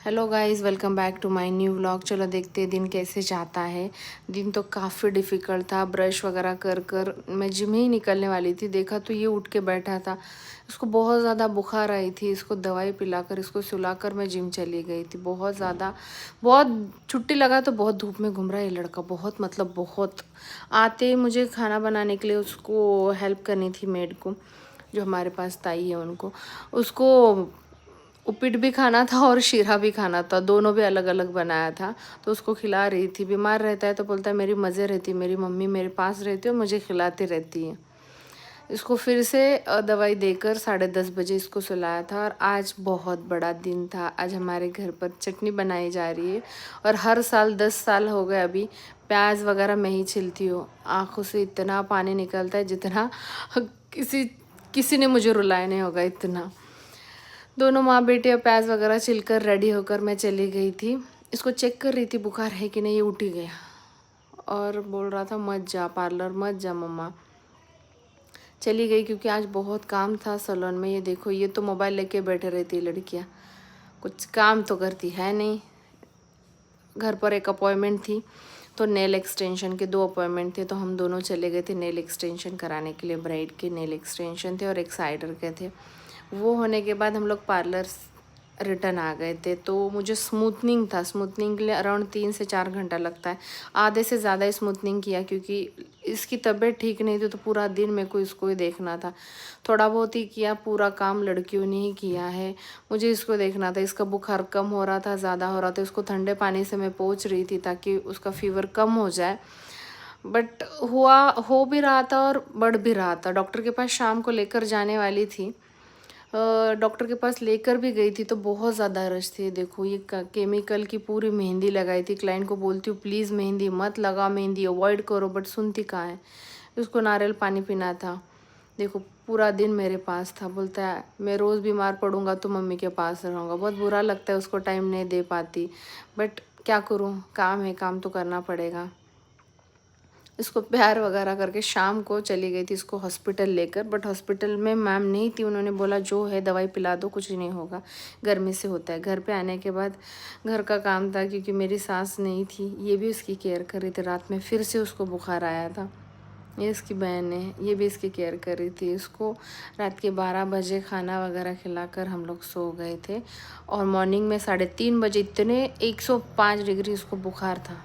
Hello guys, welcome back to my new vlog. चलो देखते हैं दिन कैसे जाता है। दिन तो काफ़ी डिफ़िकल्ट था। ब्रश वगैरह कर कर मैं जिम ही निकलने वाली थी, देखा तो ये उठ के बैठा था। इसको बहुत ज़्यादा बुखार आई थी, इसको दवाई पिलाकर इसको सुलाकर मैं जिम चली गई थी। बहुत ज़्यादा, बहुत छुट्टी लगा तो बहुत धूप में घूम रहा है ये लड़का, बहुत मतलब बहुत। आते ही मुझे खाना बनाने के लिए उसको हेल्प करनी थी, मेड को, जो हमारे पास ताई है उनको। उसको उपीट भी खाना था और शीरा भी खाना था, दोनों भी अलग अलग बनाया था। तो उसको खिला रही थी। बीमार रहता है तो बोलता है मेरी मज़े रहती, मेरी मम्मी मेरे पास रहती है और मुझे खिलाती रहती है। इसको फिर से दवाई देकर 10:30 बजे इसको सुलाया था। और आज बहुत बड़ा दिन था। आज हमारे घर पर चटनी बनाई जा रही है। और हर साल 10 साल हो गए अभी, प्याज वगैरह मैं ही छिलती हूँ। आँखों से इतना पानी निकलता है जितना किसी किसी ने मुझे रुलाया नहीं होगा इतना। दोनों माँ बेटे और प्याज वगैरह छिलकर रेडी होकर मैं चली गई थी। इसको चेक कर रही थी बुखार है कि नहीं। ये उठ ही गया और बोल रहा था मत जा पार्लर, मत जा मम्मा। चली गई क्योंकि आज बहुत काम था सैलून में। ये देखो, ये तो मोबाइल लेके बैठे रहती है लड़कियाँ, कुछ काम तो करती है नहीं। घर पर एक अपॉइंटमेंट थी तो नेल एक्सटेंशन के 2 अपॉइंटमेंट थे, तो हम दोनों चले गए थे नेल एक्सटेंशन कराने के लिए। ब्राइड के नेल एक्सटेंशन थे और एक साइडर के थे। वो होने के बाद हम लोग पार्लर रिटर्न आ गए थे। तो मुझे स्मूथनिंग था, स्मूथनिंग के लिए अराउंड 3 से 4 घंटा लगता है। आधे से ज़्यादा स्मूथनिंग किया क्योंकि इसकी तबीयत ठीक नहीं थी, तो पूरा दिन मेरे को इसको ही देखना था। थोड़ा बहुत ही किया, पूरा काम लड़कियों ने ही किया है। मुझे इसको देखना था। इसका बुखार कम हो रहा था, ज़्यादा हो रहा था। उसको ठंडे पानी से मैं पोंछ रही थी ताकि उसका फीवर कम हो जाए। बट हो भी रहा था और बढ़ भी रहा था। डॉक्टर के पास शाम को लेकर जाने वाली थी। डॉक्टर के पास लेकर भी गई थी तो बहुत ज़्यादा रश थी। देखो, ये केमिकल की पूरी मेहंदी लगाई थी। क्लाइंट को बोलती हूँ प्लीज़ मेहंदी मत लगा, मेहंदी अवॉइड करो, बट सुनती कहाँ है। उसको नारियल पानी पीना था। देखो, पूरा दिन मेरे पास था। बोलता है मैं रोज़ बीमार पड़ूंगा तो मम्मी के पास रहूँगा। बहुत बुरा लगता है, उसको टाइम नहीं दे पाती, बट क्या करूँ, काम है, काम तो करना पड़ेगा। इसको प्यार वगैरह करके शाम को चली गई थी इसको हॉस्पिटल लेकर। बट हॉस्पिटल में मैम नहीं थी। उन्होंने बोला जो है दवाई पिला दो, कुछ नहीं होगा, गर्मी से होता है। घर पे आने के बाद घर का काम था क्योंकि मेरी सास नहीं थी, ये भी उसकी केयर कर रही थी। रात में फिर से उसको बुखार आया था। ये इसकी बहन है, ये भी इसकी केयर कर रही थी। इसको रात के 12 बजे खाना वगैरह खिलाकर हम लोग सो गए थे। और मॉर्निंग में 3:30 बजे इतने 105 डिग्री इसको बुखार था।